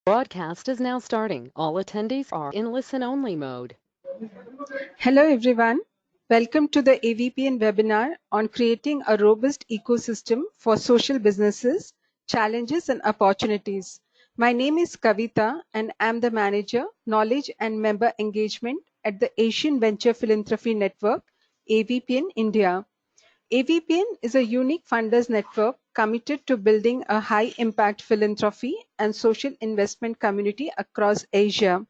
Broadcast is now starting. All attendees are in listen-only mode. Hello everyone. Welcome to the AVPN webinar on creating a robust ecosystem for social businesses, challenges and opportunities. My name is Kavita and I'm the Manager, Knowledge and Member Engagement at the Asian Venture Philanthropy Network, AVPN India. AVPN is a unique funders network committed to building a high-impact philanthropy and social investment community across Asia.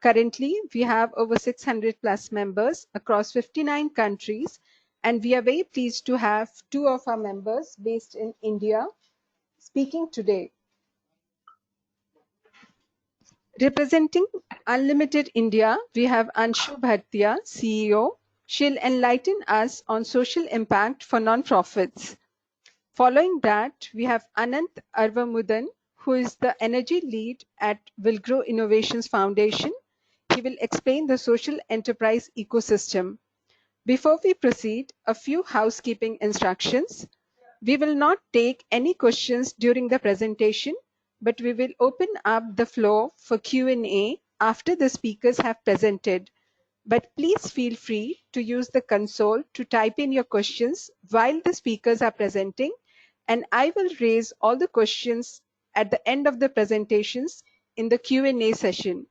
Currently, we have over 600 plus members across 59 countries, and we are very pleased to have two of our members based in India speaking today. Representing UnLtd India, we have Anshu Bhartia, CEO. She'll enlighten us on social impact for non-profits. Following that, we have Anant Arvamudan, who is the energy lead at Villgro Innovations Foundation. He will explain the social enterprise ecosystem. Before we proceed, a few housekeeping instructions. We will not take any questions during the presentation, but we will open up the floor for Q&A after the speakers have presented. But please feel free to use the console to type in your questions while the speakers are presenting, and I will raise all the questions at the end of the presentations in the Q&A session.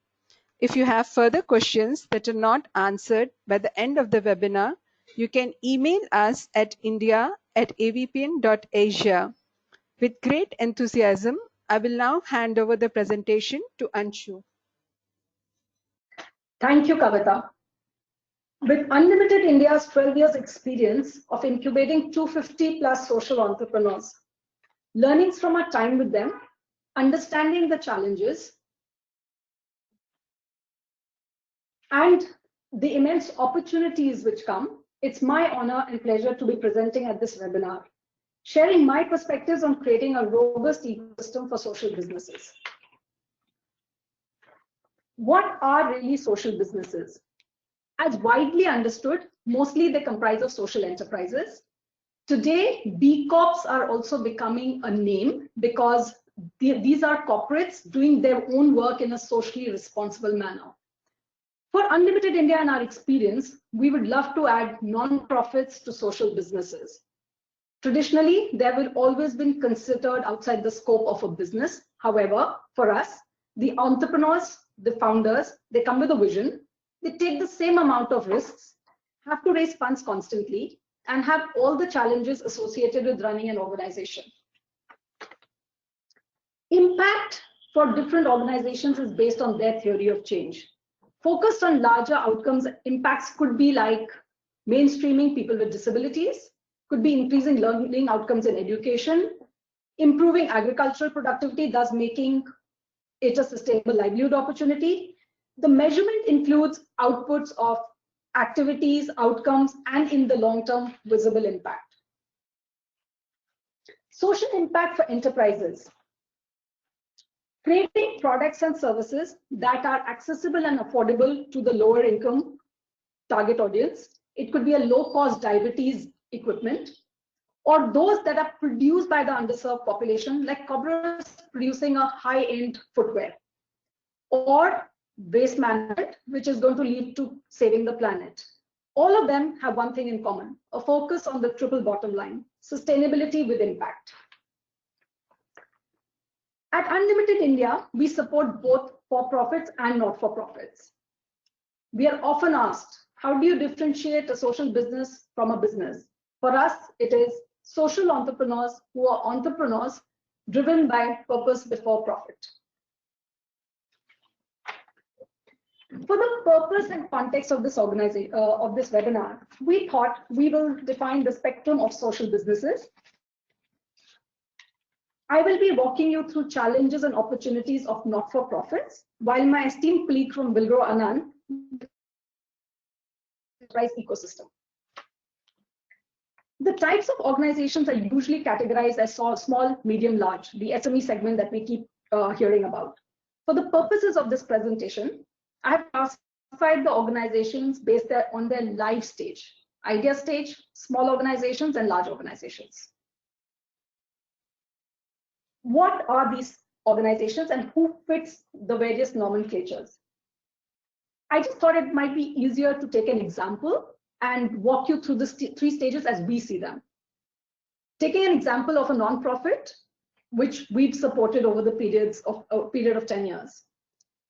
If you have further questions that are not answered by the end of the webinar, you can email us at india@avpn.asia. With great enthusiasm, I will now hand over the presentation to Anshu. Thank you, Kavita. With UnLtd India's 12 years experience of incubating 250 plus social entrepreneurs, learnings from our time with them, understanding the challenges, and the immense opportunities which come, it's my honor and pleasure to be presenting at this webinar, sharing my perspectives on creating a robust ecosystem for social businesses. What are really social businesses? As widely understood, mostly they comprise of social enterprises. Today, B Corps are also becoming a name because these are corporates doing their own work in a socially responsible manner. For UnLtd India and our experience, we would love to add non-profits to social businesses. Traditionally, they have always been considered outside the scope of a business. However, for us, the entrepreneurs, the founders, they come with a vision. They take the same amount of risks, have to raise funds constantly, and have all the challenges associated with running an organization. Impact for different organizations is based on their theory of change. Focused on larger outcomes, impacts could be like mainstreaming people with disabilities, could be increasing learning outcomes in education, improving agricultural productivity, thus making it a sustainable livelihood opportunity. The measurement includes outputs of activities, outcomes, and in the long term, visible impact. Social impact for enterprises. Creating products and services that are accessible and affordable to the lower income target audience. It could be a low cost diabetes equipment, or those that are produced by the underserved population, like coverers producing a high-end footwear, or waste management, which is going to lead to saving the planet. All of them have one thing in common, a focus on the triple bottom line, sustainability with impact. At UnLtd India, we support both for-profits and not-for-profits. We are often asked, how do you differentiate a social business from a business? For us, it is social entrepreneurs who are entrepreneurs driven by purpose before profit. For the purpose and context of this webinar, we thought we will define the spectrum of social businesses. I will be walking you through challenges and opportunities of not-for-profits, while my esteemed colleague from Villgro, Anand, enterprise ecosystem. The types of organizations are usually categorized as small, medium, large, the SME segment that we keep hearing about. For the purposes of this presentation, I have classified the organizations based on their life stage, idea stage, small organizations, and large organizations. What are these organizations and who fits the various nomenclatures. I just thought it might be easier to take an example and walk you through the three stages as we see them. Taking an example of a non-profit, which we've supported over the period of 10 years.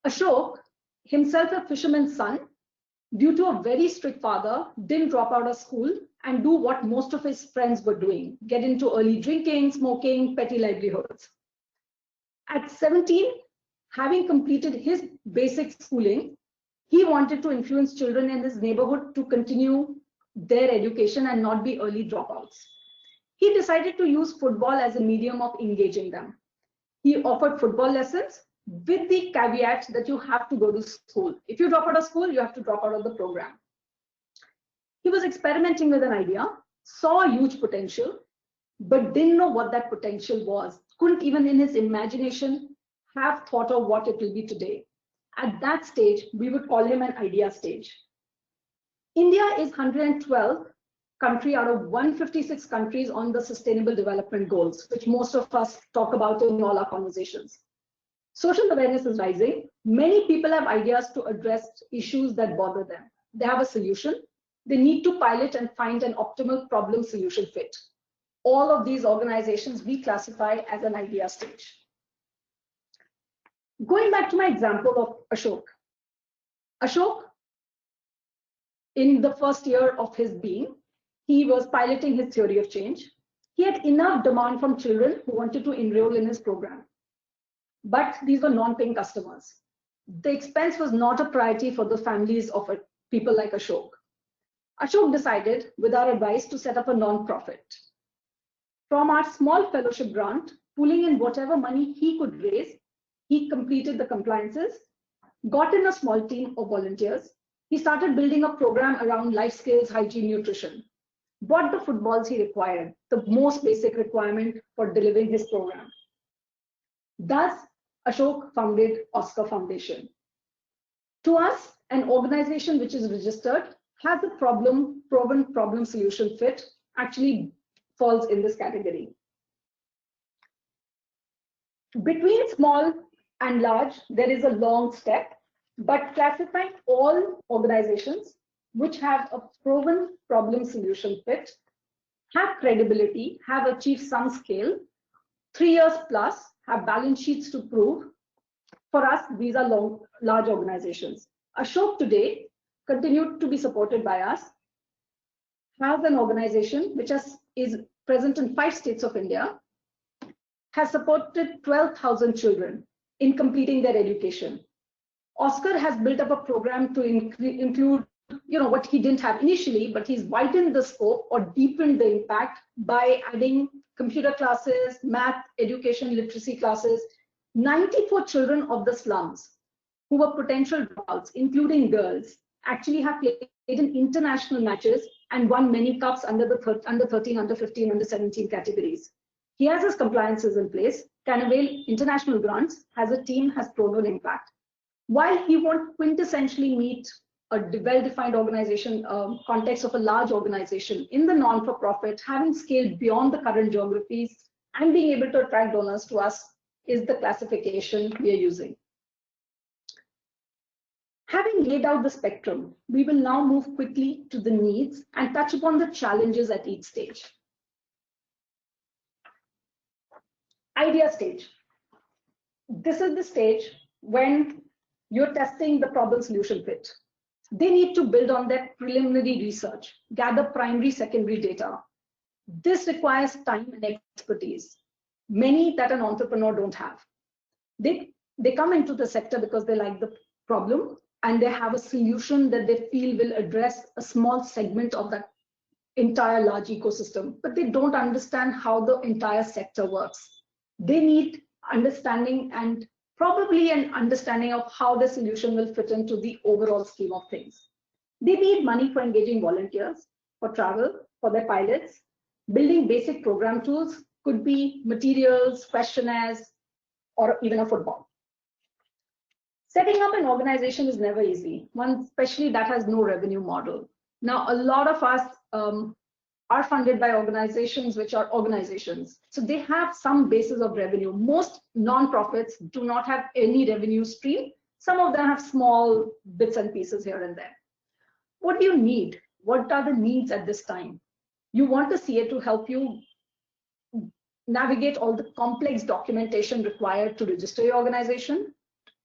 Ashok, himself a fisherman's son, due to a very strict father, didn't drop out of school and do what most of his friends were doing, get into early drinking, smoking, petty livelihoods. At 17, having completed his basic schooling, he wanted to influence children in his neighborhood to continue their education and not be early dropouts. He decided to use football as a medium of engaging them. He offered football lessons with the caveat that you have to go to school. If you drop out of school, you have to drop out of the program. He was experimenting with an idea, saw a huge potential, but didn't know what that potential was. Couldn't even in his imagination have thought of what it will be today. At that stage, we would call him an idea stage. India is 112th country out of 156 countries on the Sustainable Development Goals, which most of us talk about in all our conversations. Social awareness is rising. Many people have ideas to address issues that bother them. They have a solution. They need to pilot and find an optimal problem solution fit. All of these organizations we classify as an idea stage. Going back to my example of Ashok. Ashok, in the first year of his being, he was piloting his theory of change. He had enough demand from children who wanted to enroll in his program. But these were non-paying customers. The expense was not a priority for the families of people like Ashok. Ashok decided, with our advice, to set up a non-profit. From our small fellowship grant, pulling in whatever money he could raise, he completed the compliances, got in a small team of volunteers. He started building a program around life skills, hygiene, nutrition. Bought the footballs he required, the most basic requirement for delivering his program. Thus, Ashok founded Oscar Foundation. To us, an organization which is registered, has a proven problem solution fit, actually falls in this category. Between small and large, there is a long step, but classifying all organizations which have a proven problem solution fit, have credibility, have achieved some scale, 3 years plus, have balance sheets to prove. For us, these are large organizations. Ashok today continued to be supported by us, has an organization which is present in 5 states of India, has supported 12,000 children in completing their education. Oscar has built up a program to include what he didn't have initially, but he's widened the scope or deepened the impact by adding computer classes, math, education, literacy classes. 94 children of the slums who were potential dropouts, including girls, actually have played in international matches and won many cups under the under 13, under 15, under 17 categories. He has his compliances in place, can avail international grants, has a team, has proven impact. While he won't quintessentially meet a well-defined organization context of a large organization, in the non-for-profit, having scaled beyond the current geographies and being able to attract donors to us is the classification we are using. Having laid out the spectrum, we will now move quickly to the needs and touch upon the challenges at each stage. Idea stage. This is the stage when you're testing the problem solution fit. They need to build on their preliminary research, gather primary, secondary data. This requires time and expertise, many that an entrepreneur don't have. They come into the sector because they like the problem and they have a solution that they feel will address a small segment of that entire large ecosystem, but they don't understand how the entire sector works. They need understanding and probably an understanding of how the solution will fit into the overall scheme of things. They need money for engaging volunteers, for travel, for their pilots. Building basic program tools could be materials, questionnaires, or even a football. Setting up an organization is never easy, one especially that has no revenue model. Now, a lot of us are funded by organizations which are organizations. So they have some basis of revenue. Most nonprofits do not have any revenue stream. Some of them have small bits and pieces here and there. What do you need? What are the needs at this time? You want a CA to help you navigate all the complex documentation required to register your organization,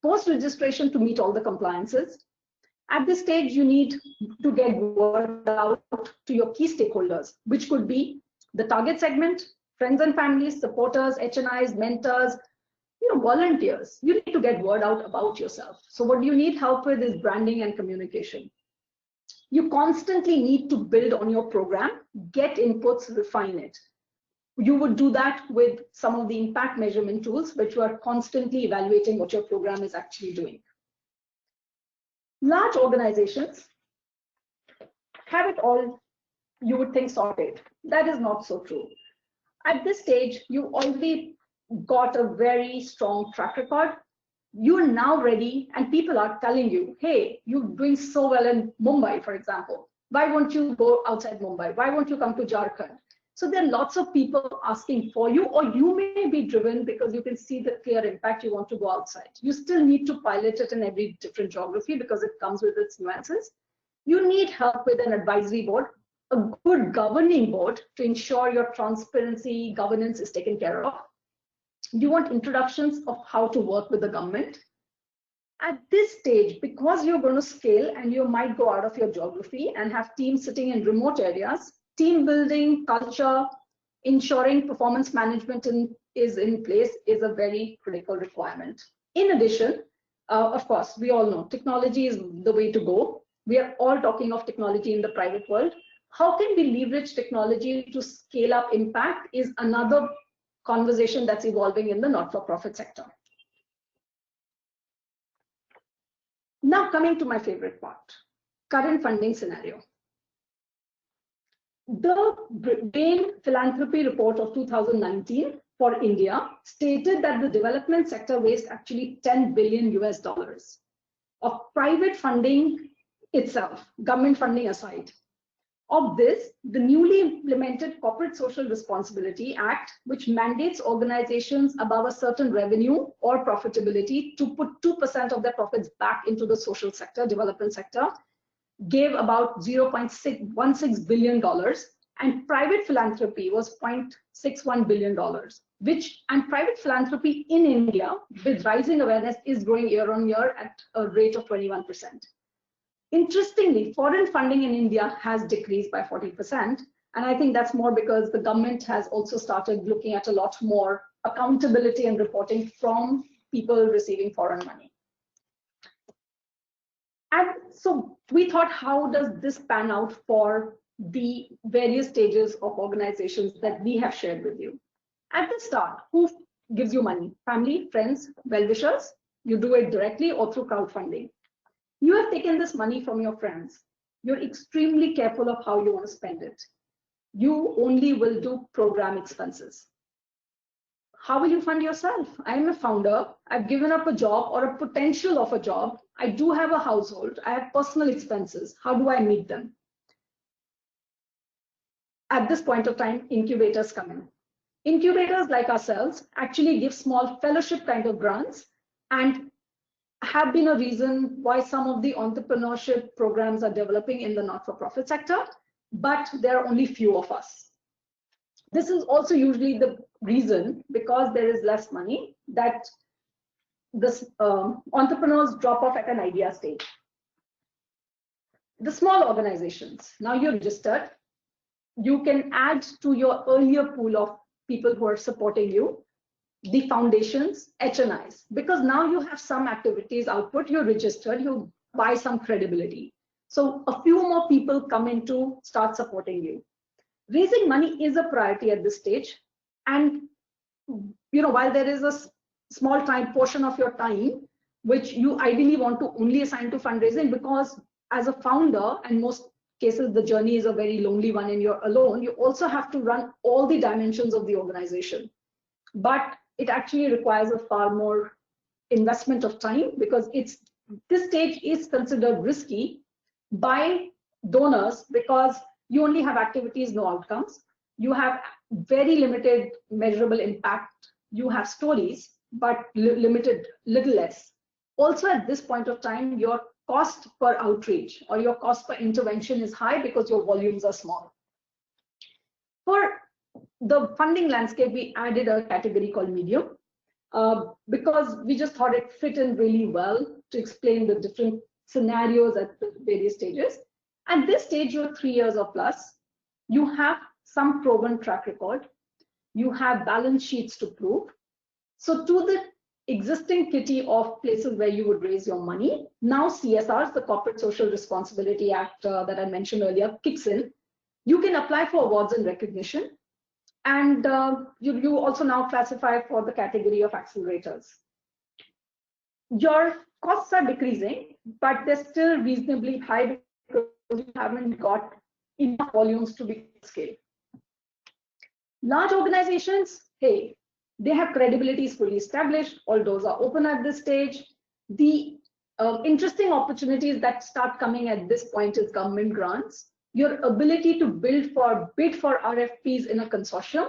post-registration to meet all the compliances. At this stage, you need to get word out to your key stakeholders, which could be the target segment, friends and families, supporters, HNIs, mentors, volunteers. You need to get word out about yourself. So what you need help with is branding and communication. You constantly need to build on your program, get inputs, refine it. You would do that with some of the impact measurement tools, which you are constantly evaluating what your program is actually doing. Large organizations have it all, you would think, sorted. That is not so true. At this stage, you already got a very strong track record. You are now ready, and people are telling you, hey, you're doing so well in Mumbai, for example. Why won't you go outside Mumbai? Why won't you come to Jharkhand? So there are lots of people asking for you, or you may be driven because you can see the clear impact you want to go outside. You still need to pilot it in every different geography because it comes with its nuances. You need help with an advisory board, a good governing board to ensure your transparency, governance is taken care of. You want introductions of how to work with the government. At this stage, because you're going to scale and you might go out of your geography and have teams sitting in remote areas, team building, culture, ensuring performance management is in place is a very critical requirement. In addition, of course, we all know technology is the way to go. We are all talking of technology in the private world. How can we leverage technology to scale up impact is another conversation that's evolving in the not-for-profit sector. Now coming to my favorite part, current funding scenario. The Bain Philanthropy Report of 2019 for India stated that the development sector raised actually $10 billion of private funding itself, government funding aside. Of this, the newly implemented Corporate Social Responsibility Act, which mandates organizations above a certain revenue or profitability to put 2% of their profits back into the social sector, development sector, gave about $0.16 billion, and private philanthropy was $0.61 billion, and private philanthropy in India, with rising awareness, is growing year on year at a rate of 21%. Interestingly, foreign funding in India has decreased by 40%, and I think that's more because the government has also started looking at a lot more accountability and reporting from people receiving foreign money. And so we thought, how does this pan out for the various stages of organizations that we have shared with you? At the start, who gives you money? Family, friends, well-wishers? You do it directly or through crowdfunding. You have taken this money from your friends. You're extremely careful of how you want to spend it. You only will do program expenses. How will you fund yourself? I'm a founder. I've given up a job or a potential of a job. I do have a household. I have personal expenses. How do I meet them? At this point of time, incubators come in. Incubators like ourselves actually give small fellowship kind of grants and have been a reason why some of the entrepreneurship programs are developing in the not-for-profit sector, but there are only few of us. This is also usually the reason, because there is less money, that this entrepreneurs drop off at an idea stage. The small organizations, now you're registered, you can add to your earlier pool of people who are supporting you, the foundations, HNIs, because now you have some activities output, you're registered, you buy some credibility. So a few more people come in to start supporting you. Raising money is a priority at this stage. And while there is a small time portion of your time, which you ideally want to only assign to fundraising, because as a founder, and most cases the journey is a very lonely one and you're alone, you also have to run all the dimensions of the organization. But it actually requires a far more investment of time, because this stage is considered risky by donors, because You only have activities, no outcomes. You have very limited measurable impact. You have stories, but limited, little less. Also, at this point of time, your cost per outreach or your cost per intervention is high because your volumes are small. For the funding landscape, we added a category called medium because we just thought it fit in really well to explain the different scenarios at the various stages. At this stage, you're 3 years or plus. You have some proven track record. You have balance sheets to prove. So to the existing kitty of places where you would raise your money, now CSRs, the Corporate Social Responsibility Act that I mentioned earlier, kicks in. You can apply for awards and recognition. And you also now classify for the category of accelerators. Your costs are decreasing, but they're still reasonably high because you haven't got enough volumes to be scaled. Large organizations, hey, they have credibility is fully established. All doors are open at this stage. The interesting opportunities that start coming at this point is government grants. Your ability to bid for RFPs in a consortium,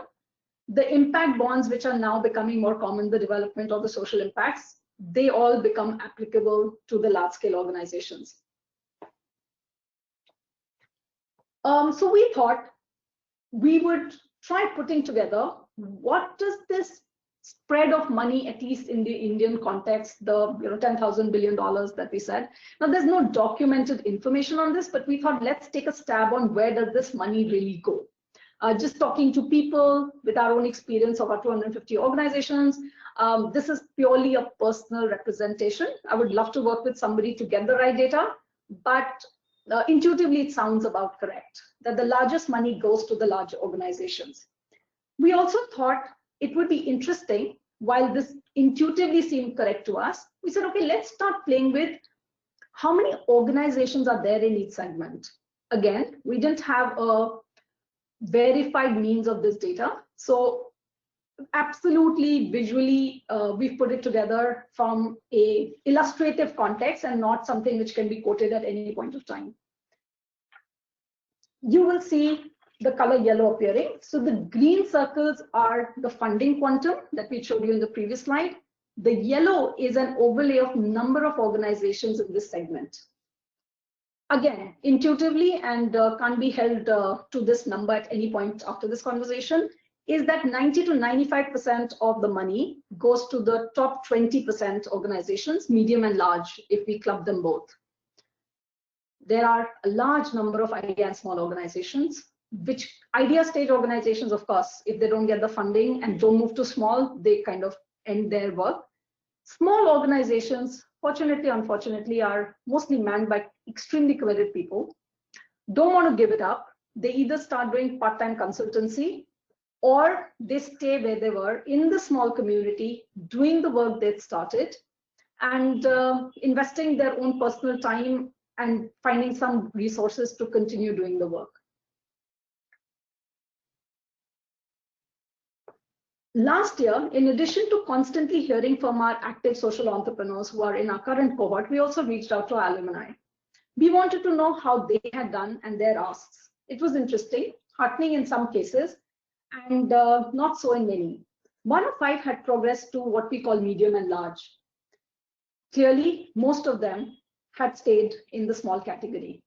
the impact bonds, which are now becoming more common, the development of the social impacts, they all become applicable to the large-scale organizations. So we thought we would try putting together what does this spread of money, at least in the Indian context, the $10,000 billion that we said. Now, there's no documented information on this, but we thought let's take a stab on where does this money really go. Just talking to people with our own experience of our 250 organizations, this is purely a personal representation. I would love to work with somebody to get the right data, but intuitively it sounds about correct, that the largest money goes to the large organizations. We also thought it would be interesting, while this intuitively seemed correct to us, we said, okay, let's start playing with how many organizations are there in each segment. Again, we didn't have a verified means of this data. So absolutely visually, we've put it together from a illustrative context and not something which can be quoted at any point of time. You will see the color yellow appearing. So the green circles are the funding quantum that we showed you in the previous slide. The yellow is an overlay of number of organizations in this segment. Again, intuitively, and can't be held to this number at any point after this conversation, is that 90 to 95% of the money goes to the top 20% organizations, medium and large, if we club them both. There are a large number of idea and small organizations, which idea stage organizations, of course, if they don't get the funding and don't move to small, they kind of end their work. Small organizations, fortunately, unfortunately, are mostly manned by extremely committed people, don't want to give it up. They either start doing part-time consultancy or they stay where they were in the small community, doing the work they'd started and investing their own personal time and finding some resources to continue doing the work. Last year, in addition to constantly hearing from our active social entrepreneurs who are in our current cohort, we also reached out to our alumni. We wanted to know how they had done and their asks. It was interesting, heartening in some cases, and not so in many. 1 of 5 had progressed to what we call medium and large. Clearly, most of them had stayed in the small category.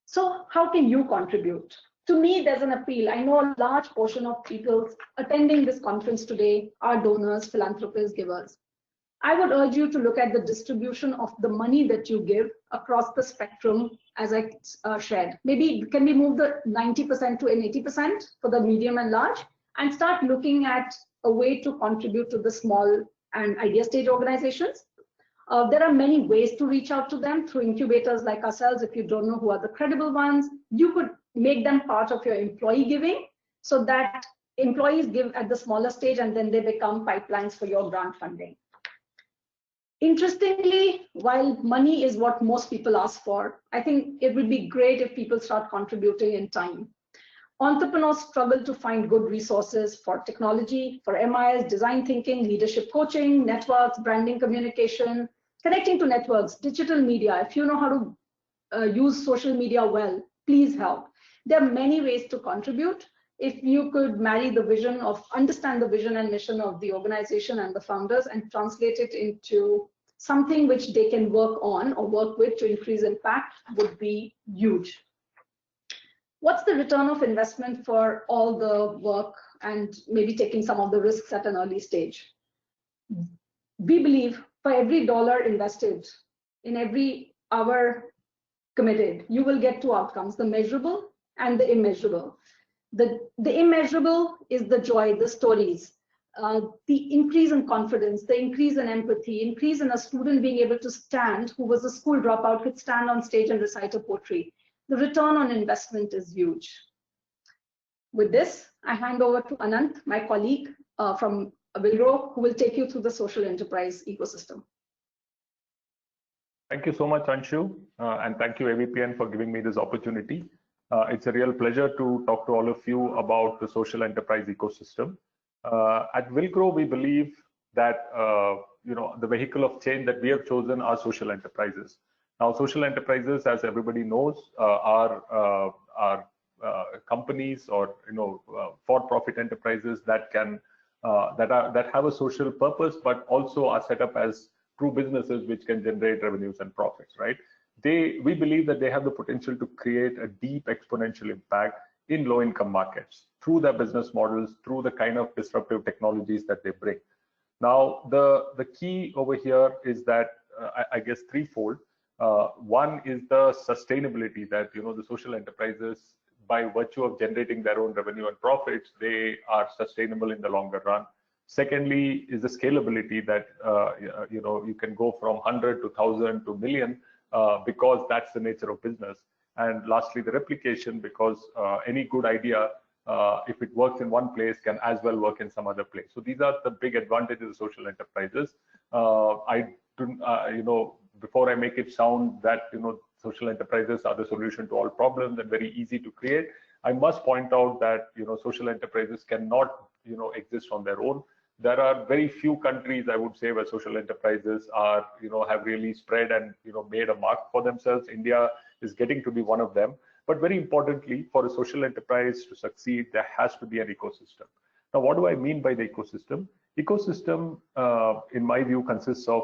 So how can you contribute? To me, there's an appeal. I know a large portion of people attending this conference today are donors, philanthropists, givers. I would urge you to look at the distribution of the money that you give across the spectrum as I shared. Maybe can we move the 90% to an 80% for the medium and large and start looking at a way to contribute to the small and idea stage organizations. There are many ways to reach out to them through incubators like ourselves. If you don't know who are the credible ones, you could make them part of your employee giving so that employees give at the smaller stage and then they become pipelines for your grant funding. Interestingly, while money is what most people ask for, I think it would be great if people start contributing in time. Entrepreneurs struggle to find good resources for technology, for MIS, design thinking, leadership coaching, networks, branding, communication, connecting to networks, digital media. If you know how to use social media well, please help. There are many ways to contribute. If you could marry the vision of, understand the vision and mission of the organization and the founders and translate it into something which they can work on or work with to increase impact, would be huge. What's the return of investment for all the work and maybe taking some of the risks at an early stage? We believe for every dollar invested, in every hour committed, you will get two outcomes, the measurable and the immeasurable. The immeasurable is the joy, the stories, the increase in confidence, the increase in empathy, increase in a student being able to stand, who was a school dropout, could stand on stage and recite a poetry. The return on investment is huge. With this, I hand over to Anant, my colleague from Villgro, who will take you through the social enterprise ecosystem. Thank you so much, Anshu, and thank you, AVPN, for giving me this opportunity. It's a real pleasure to talk to all of you about the social enterprise ecosystem. At Villgro, we believe that the vehicle of change that we have chosen are social enterprises. Now, social enterprises, as everybody knows, are companies or for-profit enterprises that can that have a social purpose, but also are set up as true businesses which can generate revenues and profits, right? We believe that they have the potential to create a deep exponential impact in low-income markets through their business models, through the kind of disruptive technologies that they bring. Now, the key over here is that I guess threefold. One is the sustainability that the social enterprises, by virtue of generating their own revenue and profits, they are sustainable in the longer run. Secondly is the scalability that you can go from 100 to 1,000 to million because that's the nature of business. And lastly, the replication, because any good idea, if it works in one place, can as well work in some other place. So these are the big advantages of social enterprises. Before I make it sound that social enterprises are the solution to all problems and very easy to create, I must point out that social enterprises cannot exist on their own. There are very few countries, I would say, where social enterprises are have really spread and made a mark for themselves. India is getting to be one of them. But very importantly, for a social enterprise to succeed, there has to be an ecosystem. Now, what do I mean by the ecosystem? Ecosystem, in my view, consists of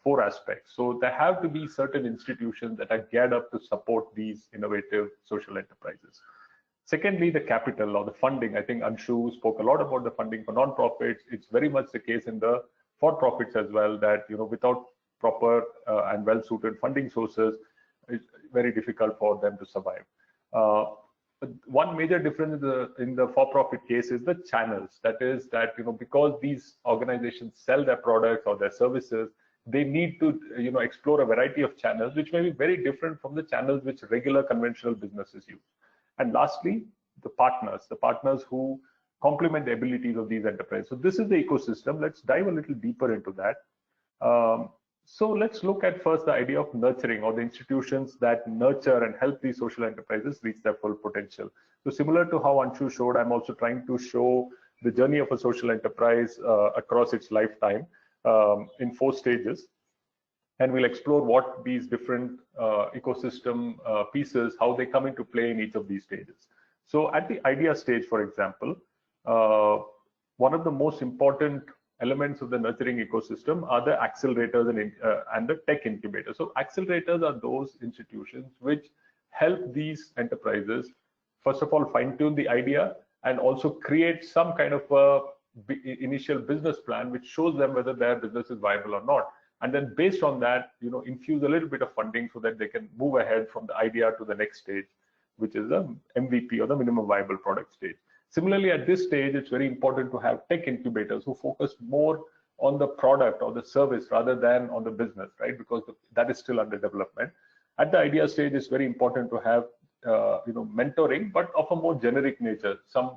four aspects. So there have to be certain institutions that are geared up to support these innovative social enterprises. Secondly, the capital or the funding. I think Anshu spoke a lot about the funding for nonprofits. It's very much the case in the for-profits as well, that without proper and well-suited funding sources, it's very difficult for them to survive. One major difference in the for-profit case is the channels. That is that because these organizations sell their products or their services, they need to explore a variety of channels, which may be very different from the channels which regular conventional businesses use. And lastly, the partners who complement the abilities of these enterprises. So this is the ecosystem. Let's dive a little deeper into that. So let's look at first the idea of nurturing, or the institutions that nurture and help these social enterprises reach their full potential. So similar to how Anshu showed, I'm also trying to show the journey of a social enterprise across its lifetime in 4 stages. And we'll explore what these different ecosystem pieces, how they come into play in each of these stages. So at the idea stage, for example, one of the most important elements of the nurturing ecosystem are the accelerators and the tech incubators. So accelerators are those institutions which help these enterprises, first of all, fine-tune the idea and also create some kind of initial business plan which shows them whether their business is viable or not. And then based on that, infuse a little bit of funding so that they can move ahead from the idea to the next stage, which is the MVP, or the minimum viable product stage. Similarly, at this stage, it's very important to have tech incubators who focus more on the product or the service rather than on the business, right? Because that is still under development. At the idea stage, it's very important to have mentoring, but of a more generic nature. Some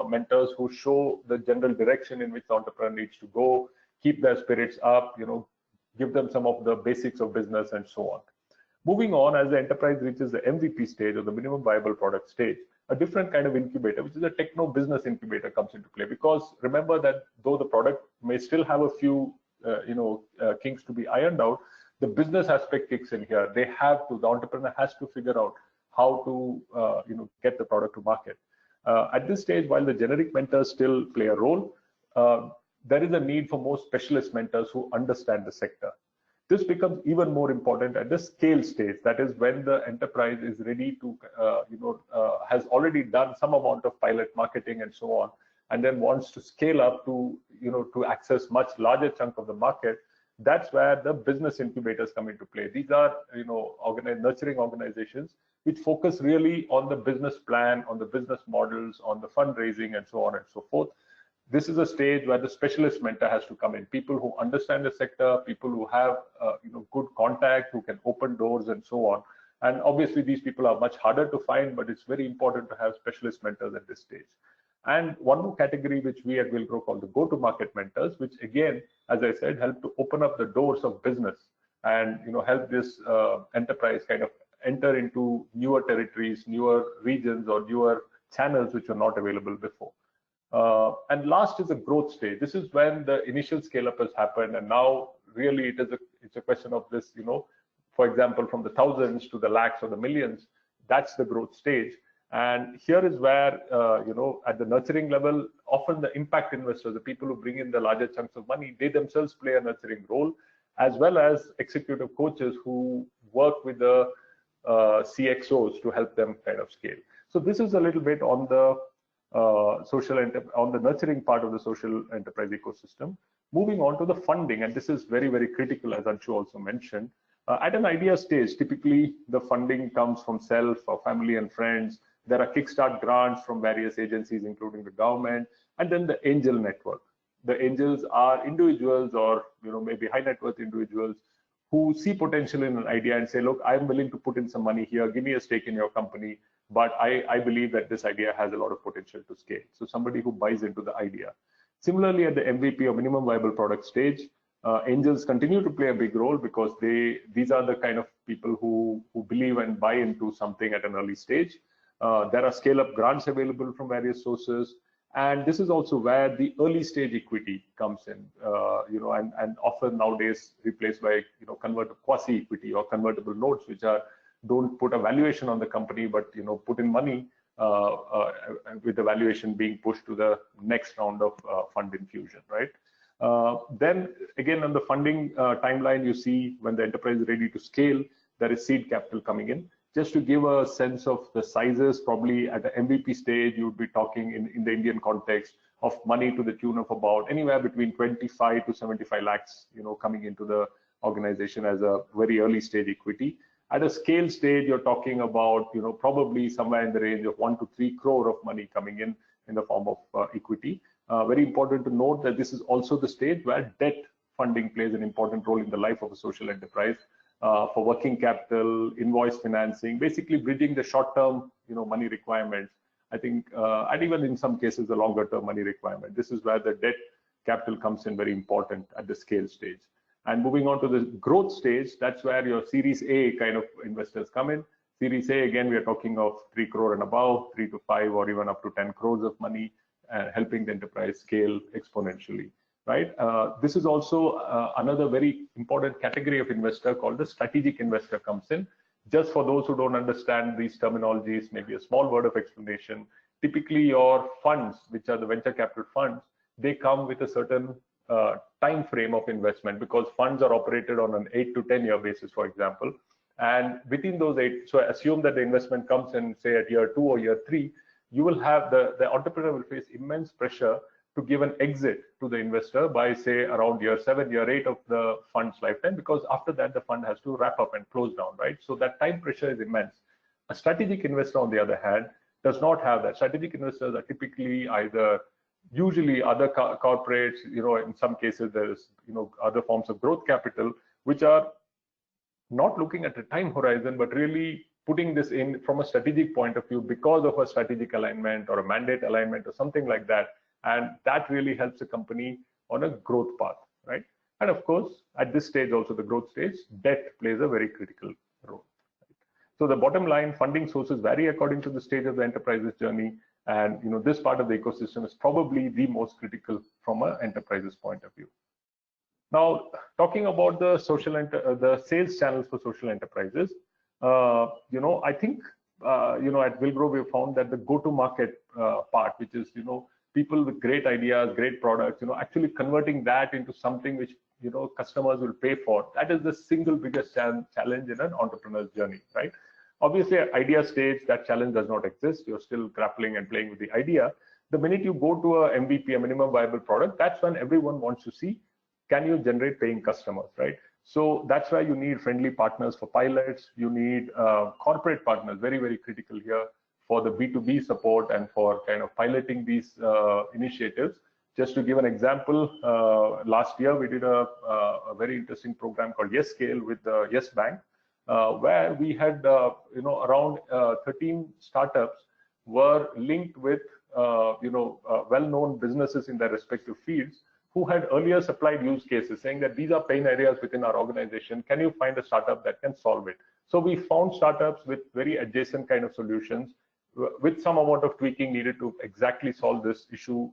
mentors who show the general direction in which the entrepreneur needs to go, keep their spirits up, give them some of the basics of business and so on. Moving on, as the enterprise reaches the MVP stage, or the minimum viable product stage, a different kind of incubator, which is a techno business incubator, comes into play. Because remember that though the product may still have a few kinks to be ironed out, the business aspect kicks in here. The entrepreneur has to figure out how to get the product to market. At this stage, while the generic mentors still play a role, there is a need for more specialist mentors who understand the sector. This becomes even more important at the scale stage. That is when the enterprise is ready to, has already done some amount of pilot marketing and so on, and then wants to scale up to, to access much larger chunk of the market. That's where the business incubators come into play. These are, nurturing organizations which focus really on the business plan, on the business models, on the fundraising, and so on and so forth. This is a stage where the specialist mentor has to come in. People who understand the sector, people who have good contact, who can open doors and so on. And obviously these people are much harder to find, but it's very important to have specialist mentors at this stage. And one more category which we at Villgro call the go-to-market mentors, which again, as I said, help to open up the doors of business and help this enterprise kind of enter into newer territories, newer regions, or newer channels which were not available before. And last is the growth stage. This is when the initial scale-up has happened, and now really it's a question of this, for example, from the thousands to the lakhs or the millions. That's the growth stage. And here is where, at the nurturing level, often the impact investors, the people who bring in the larger chunks of money, they themselves play a nurturing role, as well as executive coaches who work with the CXOs to help them kind of scale. So this is a little bit on the on the nurturing part of the social enterprise ecosystem. Moving on to the funding, and this is very, very critical, as Anshu also mentioned. At an idea stage, typically the funding comes from self or family and friends. There are kickstart grants from various agencies, including the government, and then the angel network. The angels are individuals or maybe high net worth individuals who see potential in an idea and say, look, I'm willing to put in some money here, give me a stake in your company, but I believe that this idea has a lot of potential to scale. So somebody who buys into the idea. Similarly, at the MVP or minimum viable product stage, angels continue to play a big role because these are the kind of people who believe and buy into something at an early stage. There are scale-up grants available from various sources, and this is also where the early stage equity comes in, and often nowadays replaced by quasi equity or convertible notes, which don't put a valuation on the company, but put in money with the valuation being pushed to the next round of fund infusion, right? Then again, on the funding timeline, you see when the enterprise is ready to scale, there is seed capital coming in. Just to give a sense of the sizes, probably at the MVP stage, you would be talking in the Indian context of money to the tune of about anywhere between 25 to 75 lakhs, coming into the organization as a very early stage equity. At a scale stage, you're talking about, probably somewhere in the range of 1 to 3 crore of money coming in the form of equity. Very important to note that this is also the stage where debt funding plays an important role in the life of a social enterprise. For working capital, invoice financing, basically bridging the short-term, money requirements. I think, and even in some cases, the longer-term money requirement. This is where the debt capital comes in very important at the scale stage. And moving on to the growth stage, that's where your Series A kind of investors come in. Series A, again, we are talking of 3 crore and above, 3 to 5, or even up to 10 crores of money, helping the enterprise scale exponentially. Right. This is also another very important category of investor called the strategic investor comes in. Just for those who don't understand these terminologies, maybe a small word of explanation. Typically, your funds, which are the venture capital funds, they come with a certain time frame of investment because funds are operated on an 8 to 10 year basis, for example. And within those 8, so assume that the investment comes in, say, at year 2 or year 3, you will have the entrepreneur will face immense pressure to give an exit to the investor by, say, around year 7, year 8 of the fund's lifetime, because after that, the fund has to wrap up and close down, right? So that time pressure is immense. A strategic investor, on the other hand, does not have that. Strategic investors are typically usually other corporates, in some cases, there's, other forms of growth capital, which are not looking at a time horizon, but really putting this in from a strategic point of view because of a strategic alignment or a mandate alignment or something like that. And that really helps a company on a growth path, right? And of course, at this stage, also the growth stage, debt plays a very critical role. So the bottom line, funding sources vary according to the stage of the enterprise's journey. And this part of the ecosystem is probably the most critical from an enterprise's point of view. Now, talking about the sales channels for social enterprises, I think at Villgro, we found that the go-to-market part, which is, people with great ideas, great products, actually converting that into something which, customers will pay for. That is the single biggest challenge in an entrepreneur's journey, right? Obviously, at idea stage, that challenge does not exist. You're still grappling and playing with the idea. The minute you go to a MVP, a minimum viable product, that's when everyone wants to see, can you generate paying customers, right? So that's why you need friendly partners for pilots. You need corporate partners, very, very critical here for the B2B support and for kind of piloting these initiatives. Just to give an example, last year we did a very interesting program called Yes Scale with the Yes Bank, where we had around 13 startups were linked with well-known businesses in their respective fields who had earlier supplied use cases saying that these are pain areas within our organization. Can you find a startup that can solve it? So we found startups with very adjacent kind of solutions with some amount of tweaking needed to exactly solve this issue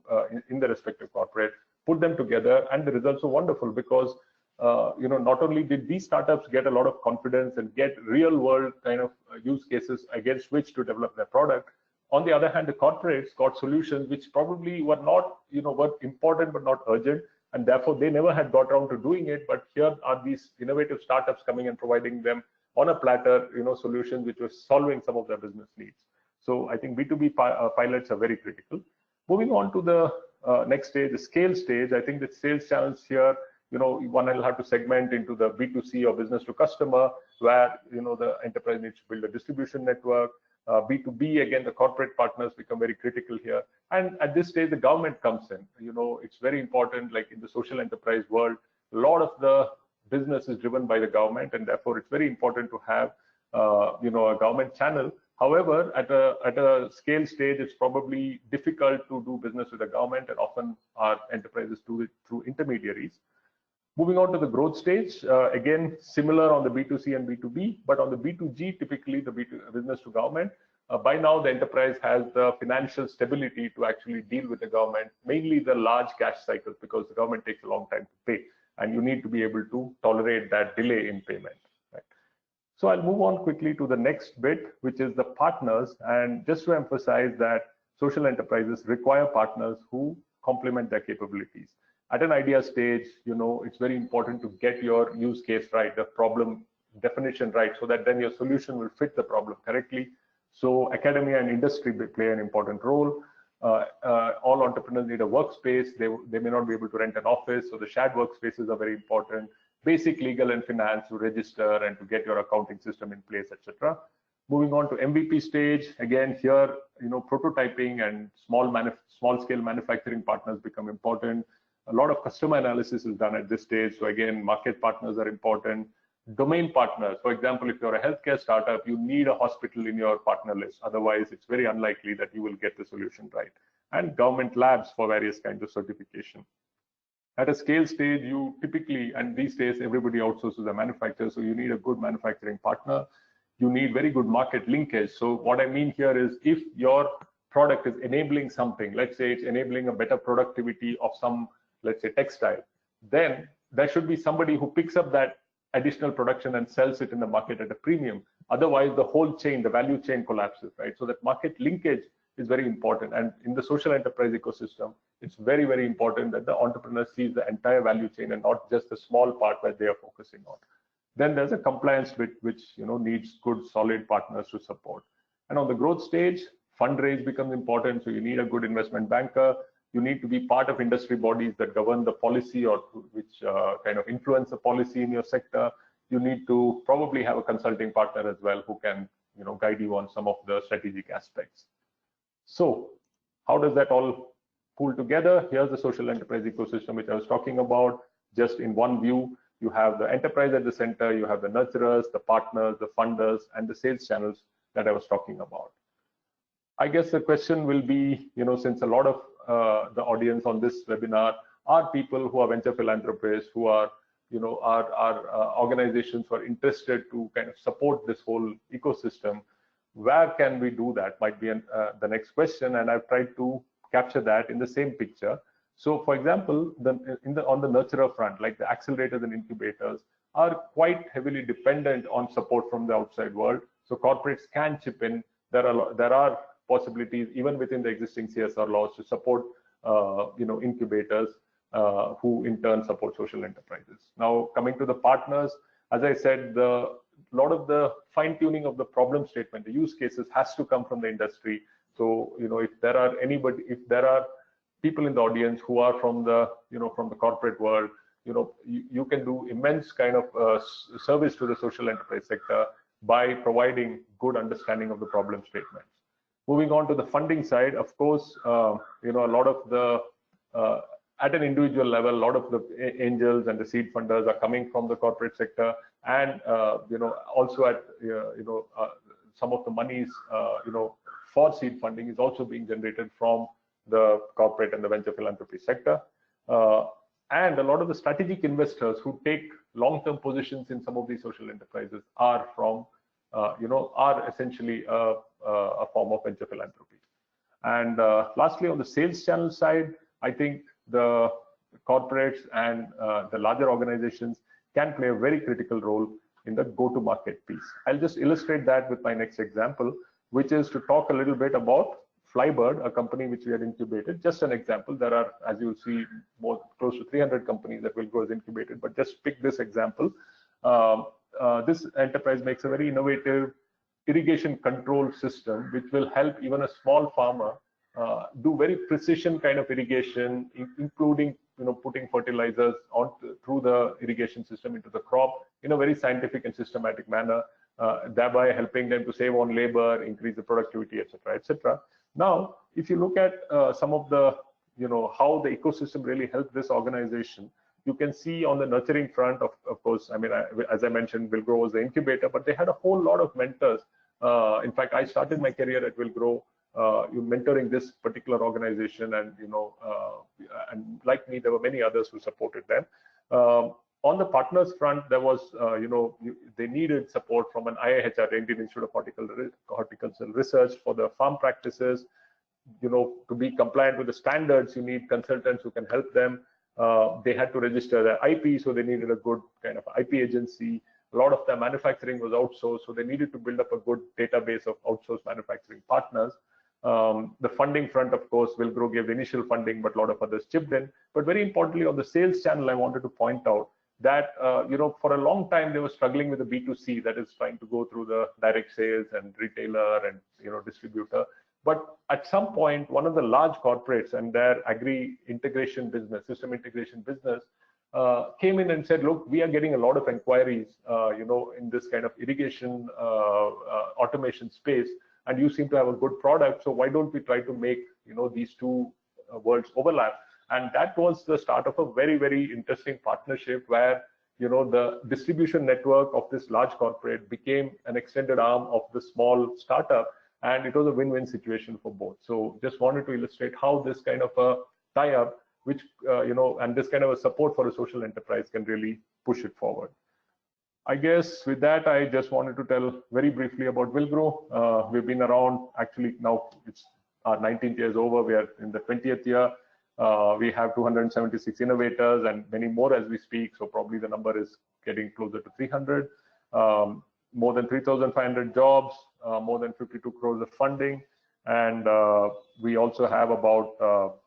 in the respective corporate, put them together, and the results were wonderful because not only did these startups get a lot of confidence and get real world kind of use cases against which to develop their product. On the other hand, the corporates got solutions which probably were not, were important but not urgent, and therefore they never had got around to doing it. But here are these innovative startups coming and providing them on a platter, solutions which were solving some of their business needs. So I think B2B pilots are very critical. Moving on to the next stage, the scale stage, I think the sales channels here, one will have to segment into the B2C or business to customer, where, the enterprise needs to build a distribution network. B2B, again, the corporate partners become very critical here. And at this stage, the government comes in. It's very important, like in the social enterprise world, a lot of the business is driven by the government, and therefore it's very important to have, a government channel. However, at a scale stage, it's probably difficult to do business with the government, and often our enterprises do it through intermediaries. Moving on to the growth stage, again, similar on the B2C and B2B, but on the B2G, typically the business to government, by now the enterprise has the financial stability to actually deal with the government, mainly the large cash cycles, because the government takes a long time to pay, and you need to be able to tolerate that delay in payment. Right? So I'll move on quickly to the next bit, which is the partners, and just to emphasize that social enterprises require partners who complement their capabilities. At an idea stage, it's very important to get your use case right, the problem definition right, so that then your solution will fit the problem correctly. So academia and industry play an important role. All entrepreneurs need a workspace. They may not be able to rent an office, so the shared workspaces are very important. Basic legal and finance to register and to get your accounting system in place, etc. Moving on to MVP stage, again here, prototyping and small scale manufacturing partners become important. A lot of customer analysis is done at this stage. So again, market partners are important. Domain partners, for example, if you're a healthcare startup, you need a hospital in your partner list. Otherwise, it's very unlikely that you will get the solution right. And government labs for various kinds of certification. At a scale stage, you typically, and these days, everybody outsources a manufacturer. So you need a good manufacturing partner. You need very good market linkage. So what I mean here is if your product is enabling something, let's say it's enabling a better productivity of some, let's say, textile, then there should be somebody who picks up that additional production and sells it in the market at a premium. Otherwise, the whole chain, the value chain collapses, right? So that market linkage is very important. And in the social enterprise ecosystem, it's very, very important that the entrepreneur sees the entire value chain and not just the small part that they are focusing on. Then there's a compliance bit, which needs good, solid partners to support. And on the growth stage, fundraise becomes important. So you need a good investment banker. You need to be part of industry bodies that govern the policy or which kind of influence the policy in your sector. You need to probably have a consulting partner as well who can guide you on some of the strategic aspects. So how does that all pull together? Here's the social enterprise ecosystem which I was talking about. Just in one view, you have the enterprise at the center, you have the nurturers, the partners, the funders, and the sales channels that I was talking about. I guess the question will be, since a lot of the audience on this webinar are people who are venture philanthropists, who are, organizations who are interested to kind of support this whole ecosystem. Where can we do that? Might be the next question, and I've tried to capture that in the same picture. So, for example, on the nurturer front, like the accelerators and incubators are quite heavily dependent on support from the outside world. So corporates can chip in there are possibilities even within the existing CSR laws to support incubators who in turn support social enterprises. Now, coming to the partners, as I said, a lot of the fine tuning of the problem statement, the use cases, has to come from the industry. So, if there are people in the audience who are from the corporate world, you can do immense kind of service to the social enterprise sector by providing good understanding of the problem statements. Moving on to the funding side, of course, a lot of the at an individual level, a lot of the angels and the seed funders are coming from the corporate sector, and also at some of the monies for seed funding is also being generated from the corporate and the venture philanthropy sector. And a lot of the strategic investors who take long-term positions in some of these social enterprises are from, are essentially a form of venture philanthropy. And lastly, on the sales channel side, I think the corporates and the larger organizations can play a very critical role in the go-to-market piece. I'll just illustrate that with my next example, which is to talk a little bit about Flybird, a company which we had incubated. Just an example. There are, as you'll see, close to 300 companies that Villgro has incubated, but just pick this example. This enterprise makes a very innovative irrigation control system, which will help even a small farmer do very precision kind of irrigation, including putting fertilizers through the irrigation system into the crop in a very scientific and systematic manner, thereby helping them to save on labor, increase the productivity, etc., etc. Now, if you look at some of the, how the ecosystem really helped this organization, you can see on the nurturing front, of course, I mean, as I mentioned, Villgro was the incubator, but they had a whole lot of mentors. In fact, I started my career at Villgro, mentoring this particular organization, and and like me, there were many others who supported them. On the partners front, there was, they needed support from an IIHR, the Indian Institute of Horticultural Research, for the farm practices. To be compliant with the standards, you need consultants who can help them. They had to register their IP, so they needed a good kind of IP agency. A lot of their manufacturing was outsourced, so they needed to build up a good database of outsourced manufacturing partners. The funding front, of course, Villgro gave the initial funding, but a lot of others chipped in. But very importantly, on the sales channel, I wanted to point out that for a long time they were struggling with the B2C, that is trying to go through the direct sales and retailer and distributor. But at some point, one of the large corporates and their agri integration business, system integration business, came in and said, look, we are getting a lot of inquiries, in this kind of irrigation automation space, and you seem to have a good product. So why don't we try to make these two worlds overlap? And that was the start of a very, very interesting partnership where the distribution network of this large corporate became an extended arm of the small startup, and it was a win-win situation for both. So just wanted to illustrate how this kind of a tie-up, which and this kind of a support for a social enterprise can really push it forward. I guess with that, I just wanted to tell very briefly about Villgro. We've been around, actually now it's our 19th years over. We are in the 20th year. We have 276 innovators and many more as we speak. So probably the number is getting closer to 300. More than 3,500 jobs, more than 52 crores of funding. And we also have about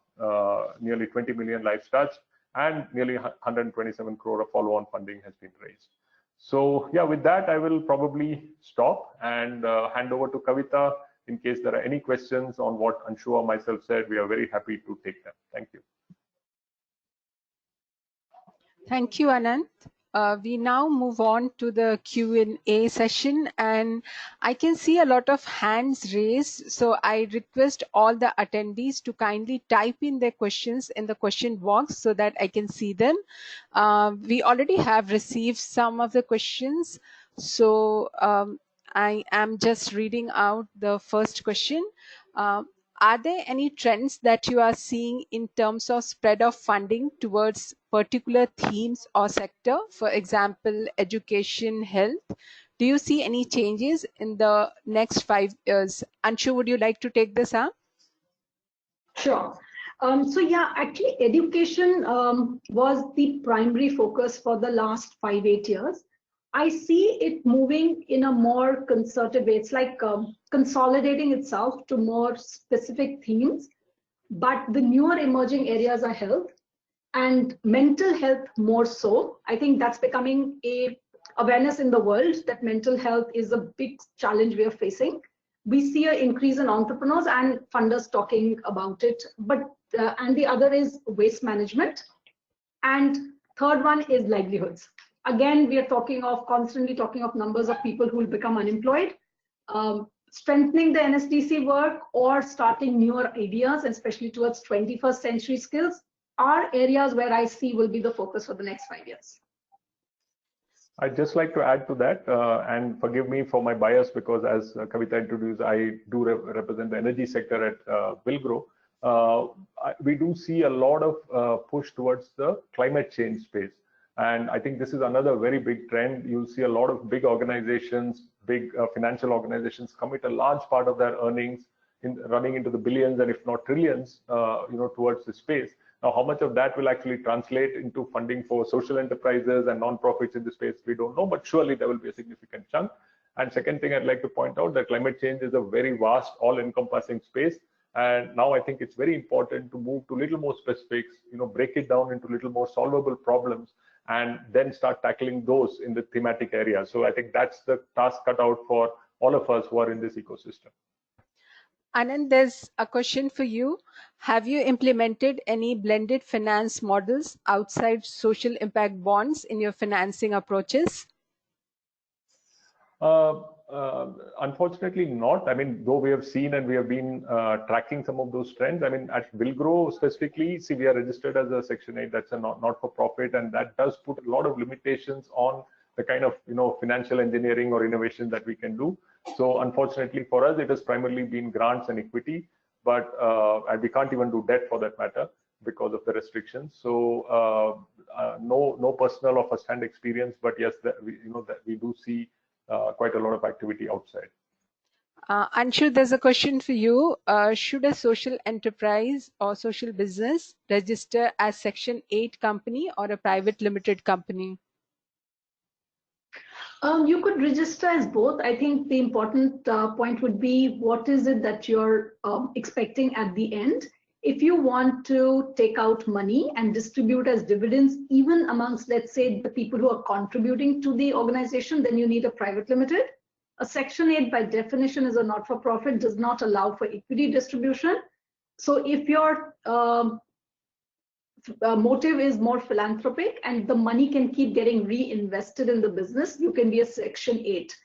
nearly 20 million lives touched, and nearly 127 crore of follow-on funding has been raised. So yeah, with that, I will probably stop and hand over to Kavita. In case there are any questions on what Anshu or myself said, we are very happy to take them. Thank you. Thank you, Anant. We now move on to the Q&A session, and I can see a lot of hands raised. So I request all the attendees to kindly type in their questions in the question box so that I can see them. We already have received some of the questions. So I am just reading out the first question. Are there any trends that you are seeing in terms of spread of funding towards particular themes or sector? For example, education, health. Do you see any changes in the next 5 years? Anshu, would you like to take this up? Sure. So yeah, actually education was the primary focus for the last 5-8 years. I see it moving in a more concerted way. It's like consolidating itself to more specific themes, but the newer emerging areas are health and mental health more so. I think that's becoming a awareness in the world that mental health is a big challenge we are facing. We see an increase in entrepreneurs and funders talking about it, but and the other is waste management. And third one is livelihoods. Again, we are constantly talking of numbers of people who will become unemployed. Strengthening the NSDC work or starting newer ideas, especially towards 21st century skills, are areas where I see will be the focus for the next 5 years. I'd just like to add to that, and forgive me for my bias, because as Kavita introduced, I do represent the energy sector at Villgro. We do see a lot of push towards the climate change space. And I think this is another very big trend. You'll see a lot of big organizations, big financial organizations commit a large part of their earnings running into the billions and if not trillions, towards this space. Now, how much of that will actually translate into funding for social enterprises and non-profits in the space, we don't know, but surely there will be a significant chunk. And second thing I'd like to point out that climate change is a very vast, all-encompassing space. And now I think it's very important to move to little more specifics, break it down into little more solvable problems, and then start tackling those in the thematic area. So I think that's the task cut out for all of us who are in this ecosystem. Anand, there's a question for you. Have you implemented any blended finance models outside social impact bonds in your financing approaches? Unfortunately not. I mean, though we have seen and we have been tracking some of those trends. I mean, at Villgro specifically, see, we are registered as a Section 8, that's a not-for-profit, and that does put a lot of limitations on the kind of financial engineering or innovation that we can do. So unfortunately for us, it has primarily been grants and equity, but and we can't even do debt for that matter because of the restrictions. So no personal or first-hand experience, but yes, that we do see quite a lot of activity outside. Anshu, there's a question for you. Should a social enterprise or social business register as Section 8 company or a private limited company? You could register as both. I think the important point would be what is it that you're expecting at the end. If you want to take out money and distribute as dividends, even amongst, let's say, the people who are contributing to the organization, then you need a private limited. A Section 8 by definition is a not-for-profit, does not allow for equity distribution. So if your motive is more philanthropic and the money can keep getting reinvested in the business, you can be a Section 8.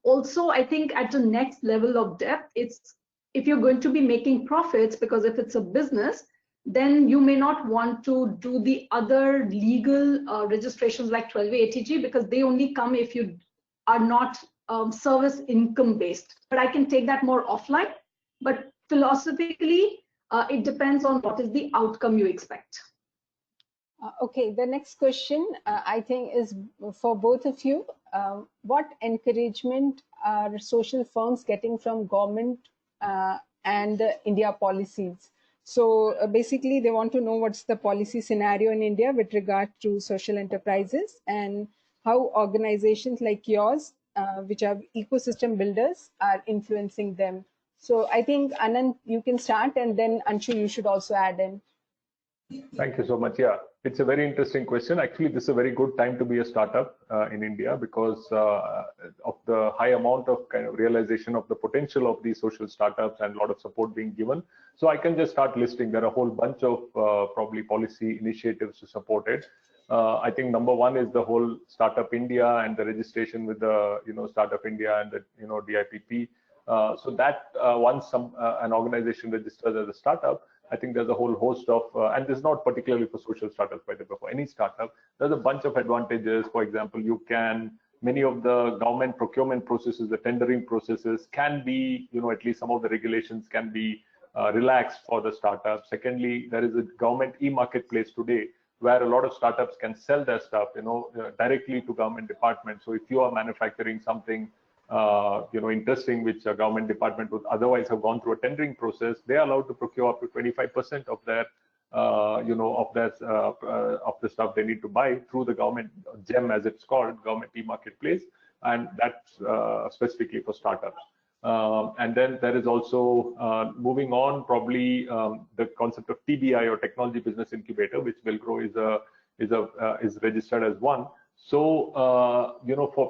Also, I think at the next level of depth, it's if you're going to be making profits, because if it's a business, then you may not want to do the other legal registrations like 12A ATG, because they only come if you are not service income based. But I can take that more offline. But philosophically, it depends on what is the outcome you expect. Okay, the next question I think is for both of you. What encouragement are social firms getting from government and India policies? So basically they want to know what's the policy scenario in India with regard to social enterprises and how organizations like yours, which are ecosystem builders, are influencing them. So I think Anand, you can start, and then Anshu, you should also add in. Thank you so much. Yeah, it's a very interesting question. Actually, this is a very good time to be a startup in India because of the high amount of kind of realization of the potential of these social startups and a lot of support being given. So I can just start listing. There are a whole bunch of probably policy initiatives to support it. I think number one is the whole Startup India and the registration with the Startup India and the DIPP. So that once an organization registers as a startup, I think there's a whole host of, and this is not particularly for social startups, by the way, for any startup, there's a bunch of advantages. For example, many of the government procurement processes, the tendering processes can be, at least some of the regulations can be relaxed for the startup. Secondly, there is a government e-marketplace today where a lot of startups can sell their stuff, directly to government departments. So if you are manufacturing something interesting, which a government department would otherwise have gone through a tendering process, they are allowed to procure up to 25% of their of the stuff they need to buy through the government GEM, as it's called, government e-marketplace, and that's specifically for startups. And then there is also moving on, probably the concept of TBI, or Technology Business Incubator, which Villgro is registered as one. So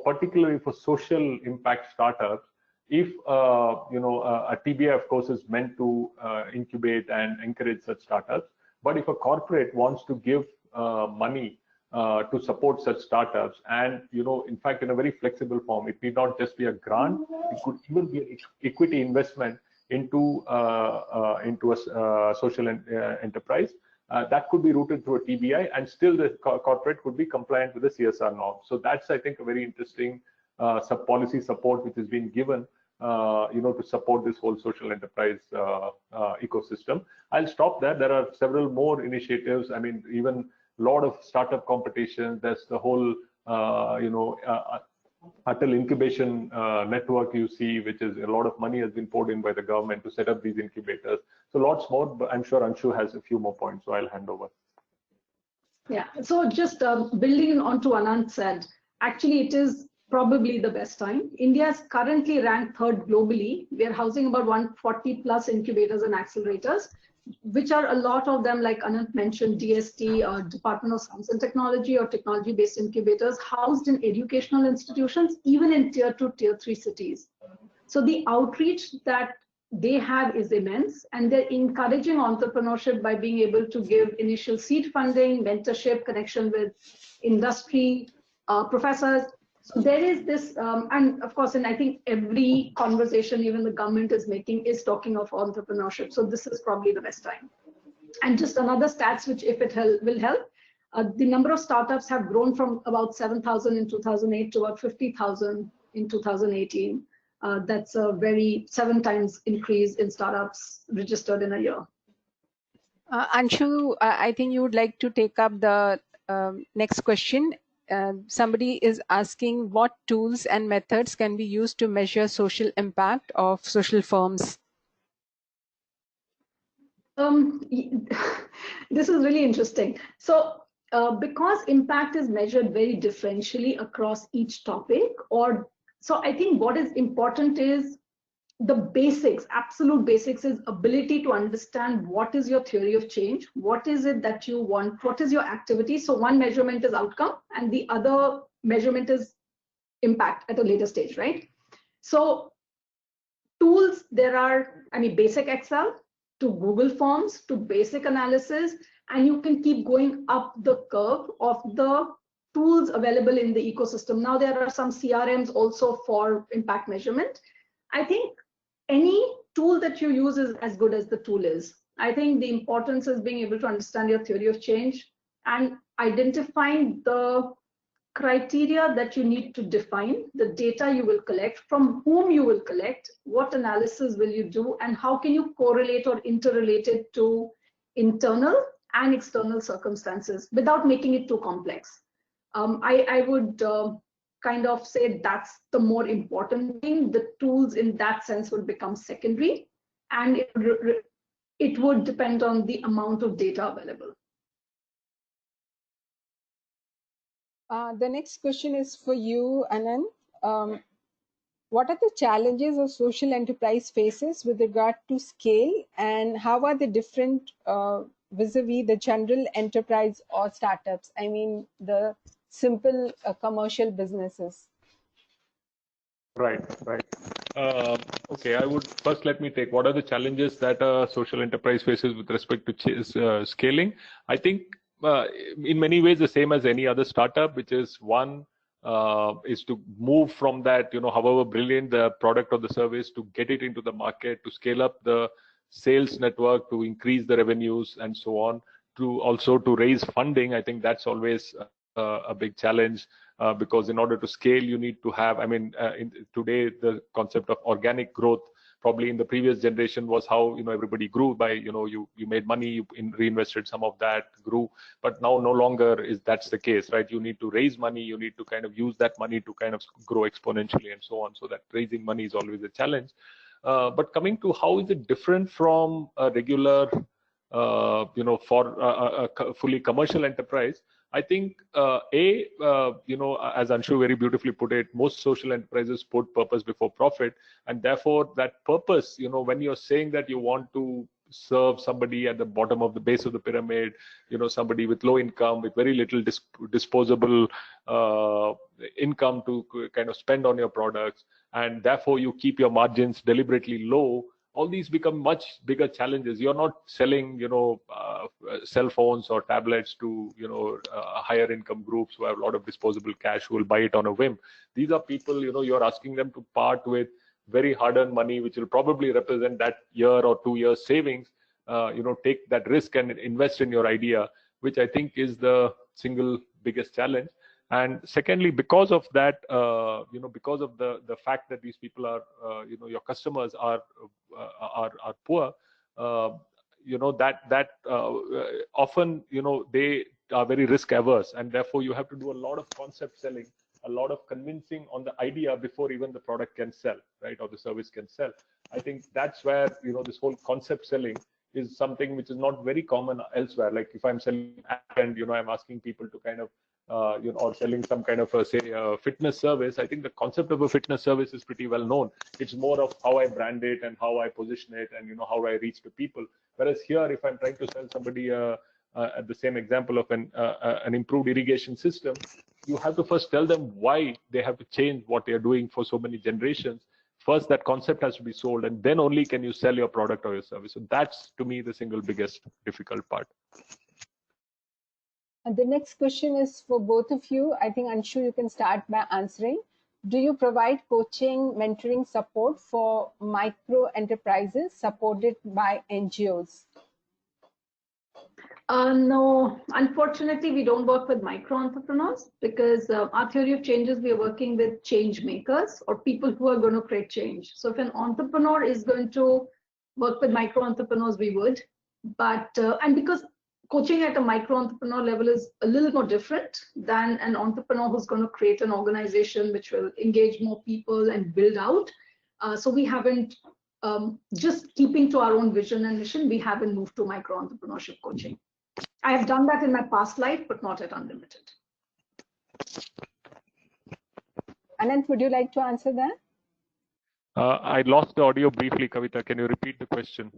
particularly for social impact startups, if a TBI, of course, is meant to incubate and encourage such startups, but if a corporate wants to give money to support such startups, and in fact, in a very flexible form, it need not just be a grant, it could even be an equity investment into a social enterprise. That could be routed through a TBI, and still the corporate could be compliant with the CSR norm. So that's, I think, a very interesting policy support which is being given, to support this whole social enterprise ecosystem. I'll stop there. There are several more initiatives. I mean, even a lot of startup competitions. There's the whole, Atal incubation network you see, which is a lot of money has been poured in by the government to set up these incubators. So lots more, but I'm sure Anshu has a few more points, so I'll hand over. Yeah, so just building on to Anand said, actually it is probably the best time. India is currently ranked third globally. We are housing about 140 plus incubators and accelerators, which are a lot of them, like Anand mentioned, DST, or Department of Science and Technology, or technology-based incubators housed in educational institutions, even in tier 2, tier 3 cities. So the outreach that they have is immense, and they're encouraging entrepreneurship by being able to give initial seed funding, mentorship, connection with industry, professors. So there is this, and of course, and I think every conversation, even the government is making, is talking of entrepreneurship. So this is probably the best time. And just another stats, which if it will help, the number of startups have grown from about 7,000 in 2008 to about 50,000 in 2018. That's a very 7 times increase in startups registered in a year. Anshu, I think you would like to take up the next question. Somebody is asking what tools and methods can be used to measure social impact of social firms? This is really interesting. So because impact is measured very differentially across each topic, so I think what is important is the basics, absolute basics, is ability to understand what is your theory of change, what is it that you want, what is your activity. So one measurement is outcome and the other measurement is impact at a later stage, right? So tools, there are, I mean, basic Excel to Google Forms to basic analysis, and you can keep going up the curve of the tools available in the ecosystem. Now there are some CRMs also for impact measurement. I think any tool that you use is as good as the tool is. I think the importance is being able to understand your theory of change and identifying the criteria that you need to define, the data you will collect, from whom you will collect, what analysis will you do, and how can you correlate or interrelate it to internal and external circumstances without making it too complex. I would kind of say that's the more important thing. The tools in that sense would become secondary, and it would depend on the amount of data available. The next question is for you, Anand. What are the challenges of social enterprise faces with regard to scale, and how are they different vis-a-vis the general enterprise or startups? I mean, the simple commercial businesses. Right. Okay, I would first let me take what are the challenges that a social enterprise faces with respect to scaling. I think in many ways the same as any other startup, which is one is to move from that, however brilliant the product or the service, to get it into the market, to scale up the sales network, to increase the revenues and so on, to also to raise funding. I think that's always a big challenge. Because in order to scale, you need to have, today the concept of organic growth, probably in the previous generation was how, everybody grew by, you made money, you reinvested some of that, grew, but now no longer is that's the case, right? You need to raise money, you need to kind of use that money to kind of grow exponentially and so on. So that raising money is always a challenge. But coming to how is it different from a regular for a fully commercial enterprise, I think as Anshu very beautifully put it, most social enterprises put purpose before profit, and therefore that purpose, when you're saying that you want to serve somebody at the bottom of the base of the pyramid, somebody with low income, with very little disposable income to kind of spend on your products, and therefore you keep your margins deliberately low. All these become much bigger challenges. You're not selling, cell phones or tablets to, higher income groups who have a lot of disposable cash who will buy it on a whim. These are people, you're asking them to part with very hard-earned money, which will probably represent that year or 2 years savings. Take that risk and invest in your idea, which I think is the single biggest challenge. And secondly, because of that, because of the fact that these people are, your customers are poor, that often, they are very risk averse, and therefore you have to do a lot of concept selling, a lot of convincing on the idea before even the product can sell, right, or the service can sell. I think that's where, this whole concept selling is something which is not very common elsewhere. Like if I'm selling and, I'm asking people to kind of, or selling some kind of a fitness service, I think the concept of a fitness service is pretty well known. It's more of how I brand it and how I position it and, how I reach to people. Whereas here, if I'm trying to sell somebody at the same example of an improved irrigation system, you have to first tell them why they have to change what they are doing for so many generations. First, that concept has to be sold, and then only can you sell your product or your service. So that's, to me, the single biggest difficult part. The next question is for both of you. I think, Anshu, you can start by answering. Do you provide coaching, mentoring support for micro enterprises supported by NGOs? No, unfortunately, we don't work with micro entrepreneurs because our theory of change is we are working with change makers or people who are going to create change. So if an entrepreneur is going to work with micro entrepreneurs, we would. But and because coaching at a micro entrepreneur level is a little more different than an entrepreneur who's going to create an organization which will engage more people and build out. So we haven't, just keeping to our own vision and mission, we haven't moved to micro entrepreneurship coaching. I have done that in my past life, but not at UnLtd. Anant, would you like to answer that? I lost the audio briefly, Kavita. Can you repeat the question?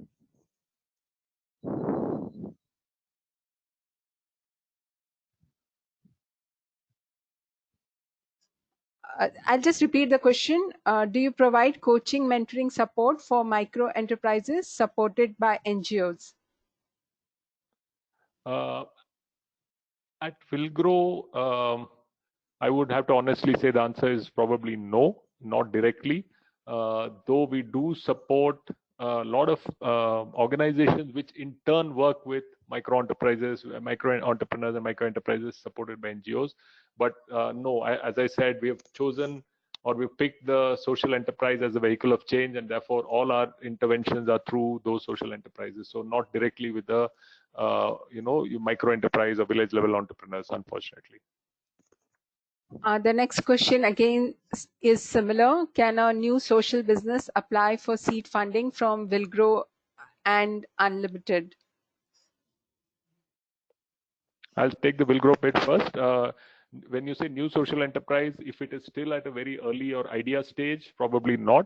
I'll just repeat the question. Do you provide coaching, mentoring support for micro enterprises supported by NGOs? At Villgro, I would have to honestly say the answer is probably no, not directly. Though we do support a lot of organizations which in turn work with micro enterprises, micro entrepreneurs and micro enterprises supported by NGOs. But no, as I said, we have chosen or we've picked the social enterprise as a vehicle of change, and therefore all our interventions are through those social enterprises. So not directly with the micro enterprise or village level entrepreneurs, unfortunately. The next question again is similar. Can a new social business apply for seed funding from Villgro and UnLtd? I'll take the Villgro bit first. When you say new social enterprise, if it is still at a very early or idea stage, probably not.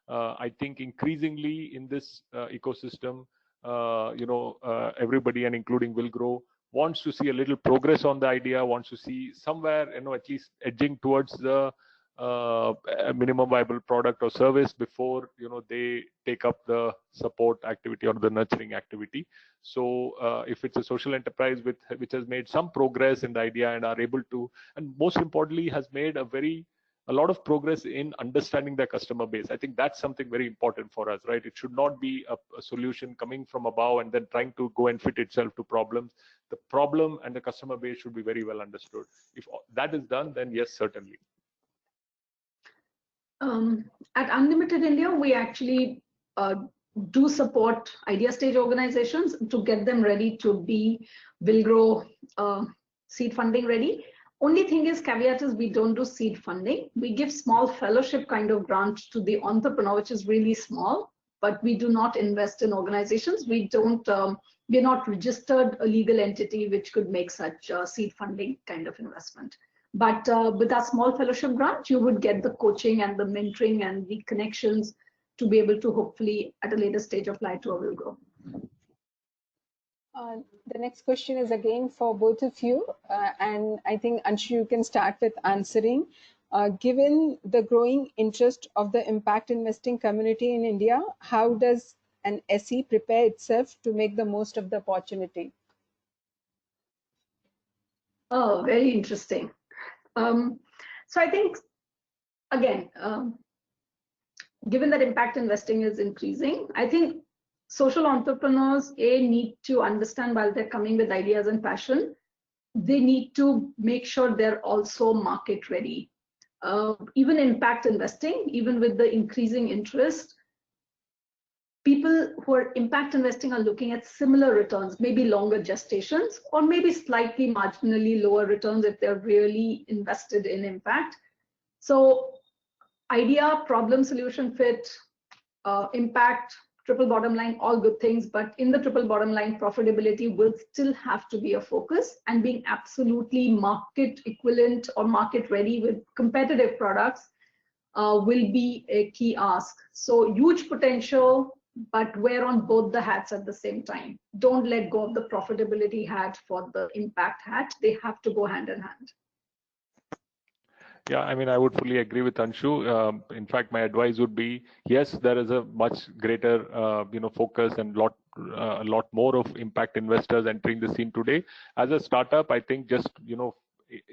I think increasingly in this ecosystem, everybody and including Villgro wants to see a little progress on the idea, wants to see somewhere, at least edging towards the minimum viable product or service before, they take up the support activity or the nurturing activity. So if it's a social enterprise which has made some progress in the idea and are able to, and most importantly, has made a lot of progress in understanding their customer base. I think that's something very important for us, right? It should not be a solution coming from above and then trying to go and fit itself to problems. The problem and the customer base should be very well understood. If that is done, then yes, certainly. At UnLtd India, we actually do support idea stage organizations to get them ready to be Villgro seed funding ready. Only thing is, caveat is we don't do seed funding. We give small fellowship kind of grant to the entrepreneur, which is really small, but we do not invest in organizations. We don't we're not registered a legal entity which could make such seed funding kind of investment. But with our small fellowship grant, you would get the coaching and the mentoring and the connections to be able to hopefully at a later stage apply to a Villgro. The next question is again for both of you, and I think Anshu, you can start with answering. Given the growing interest of the impact investing community in India, how does an SE prepare itself to make the most of the opportunity? Oh, very interesting. So I think, again, given that impact investing is increasing, I think social entrepreneurs need to understand while they're coming with ideas and passion, they need to make sure they're also market ready. Even impact investing, even with the increasing interest, people who are impact investing are looking at similar returns, maybe longer gestations, or maybe slightly marginally lower returns if they're really invested in impact. So idea, problem, solution fit, impact, triple bottom line, all good things, but in the triple bottom line, profitability will still have to be a focus, and being absolutely market equivalent or market ready with competitive products will be a key ask. So huge potential, but wear on both the hats at the same time. Don't let go of the profitability hat for the impact hat. They have to go hand in hand. Yeah, I mean, I would fully agree with Anshu. In fact, my advice would be, yes, there is a much greater, focus and a lot more of impact investors entering the scene today. As a startup, I think just,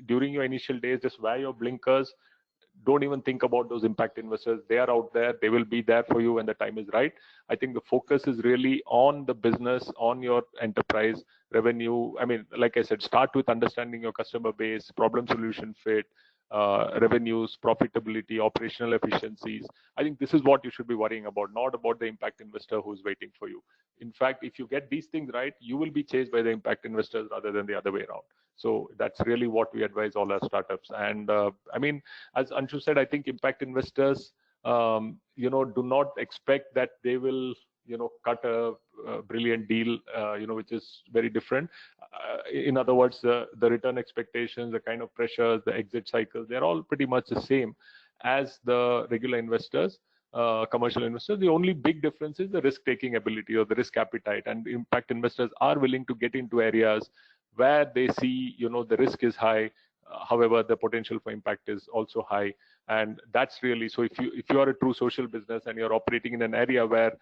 during your initial days, just wear your blinkers. Don't even think about those impact investors. They are out there. They will be there for you when the time is right. I think the focus is really on the business, on your enterprise revenue. I mean, like I said, start with understanding your customer base, problem solution fit, revenues, profitability, operational efficiencies. I think this is what you should be worrying about, not about the impact investor who's waiting for you. In fact, if you get these things right, you will be chased by the impact investors rather than the other way around. So that's really what we advise all our startups. And I mean, as Anshu said, I think impact investors, do not expect that they will, cut a brilliant deal, which is very different. In other words, the return expectations, the kind of pressures, the exit cycles, they're all pretty much the same as the regular investors, commercial investors. The only big difference is the risk-taking ability or the risk appetite. And impact investors are willing to get into areas where they see, the risk is high. However, the potential for impact is also high, and that's really so. If you are a true social business and you're operating in an area where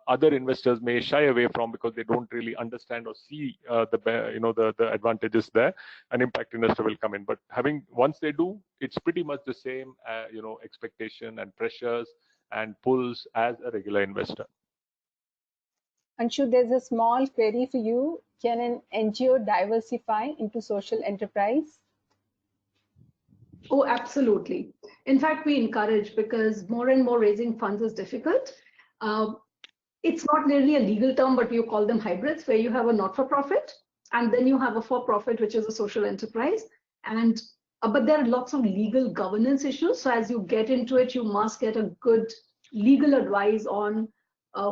other investors may shy away from because they don't really understand or see the advantages there, an impact investor will come in. But once they do, it's pretty much the same expectation and pressures and pulls as a regular investor. Anshu, there's a small query for you. Can an NGO diversify into social enterprise? Oh, absolutely. In fact, we encourage, because more and more raising funds is difficult. It's not really a legal term, but you call them hybrids, where you have a not-for-profit and then you have a for-profit, which is a social enterprise. And but there are lots of legal governance issues. So as you get into it, you must get a good legal advice on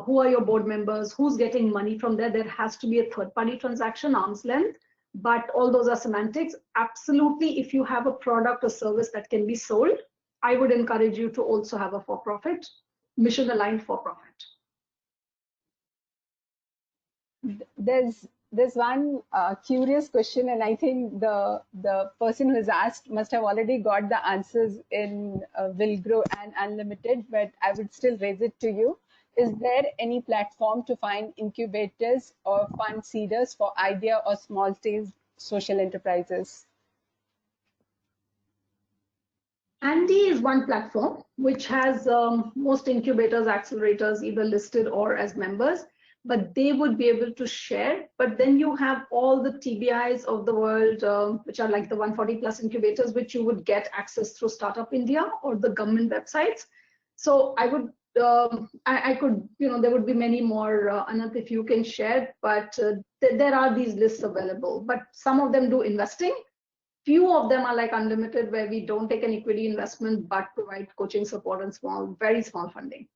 who are your board members, who's getting money from there. There has to be a third-party transaction, arm's length. But all those are semantics. Absolutely, if you have a product or service that can be sold, I would encourage you to also have a for-profit, mission-aligned for-profit. There's one curious question, and I think the person who has asked must have already got the answers in Villgro and UnLtd, but I would still raise it to you. Is there any platform to find incubators or fund seeders for idea or small stage social enterprises? Andy is one platform which has most incubators, accelerators either listed or as members, but they would be able to share. But then you have all the TBIs of the world, which are like the 140 plus incubators, which you would get access through Startup India or the government websites. So I would, I could, there would be many more, Anant, if you can share, but there are these lists available, but some of them do investing. Few of them are like UnLtd, where we don't take an equity investment, but provide coaching support and very small funding.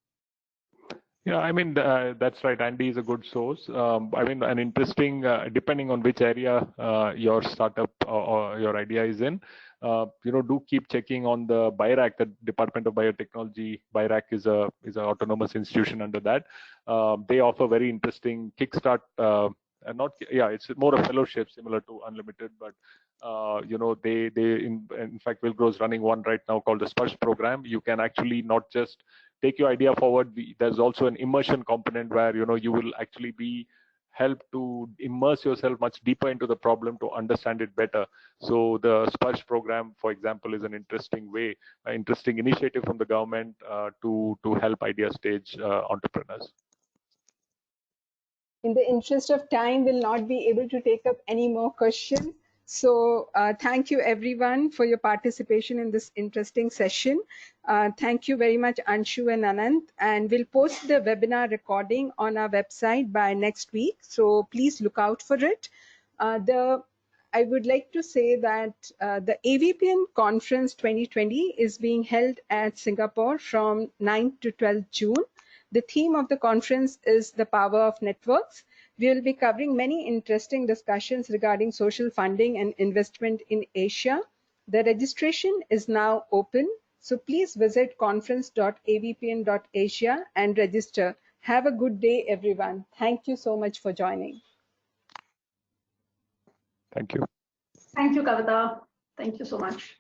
Yeah, I mean, that's right. Andy is a good source. I mean, an interesting, depending on which area your startup or your idea is in, do keep checking on the BIRAC, the Department of Biotechnology. BIRAC is an autonomous institution under that. They offer very interesting kickstart. It's more a fellowship similar to UnLtd, but in fact, Villgro is running one right now called the Sparsh program. You can actually not just take your idea forward. There's also an immersion component where you will actually be helped to immerse yourself much deeper into the problem to understand it better. So the Sparsh program, for example, is an interesting initiative from the government to help idea stage entrepreneurs. In the interest of time, we'll not be able to take up any more questions. So thank you everyone for your participation in this interesting session. Thank you very much, Anshu and Anant. And we'll post the webinar recording on our website by next week. So please look out for it. I would like to say that the AVPN Conference 2020 is being held at Singapore from 9th to 12th June. The theme of the conference is the power of networks. We will be covering many interesting discussions regarding social funding and investment in Asia. The registration is now open, so please visit conference.avpn.asia and register. Have a good day, everyone. Thank you so much for joining. Thank you. Thank you, Kavita. Thank you so much.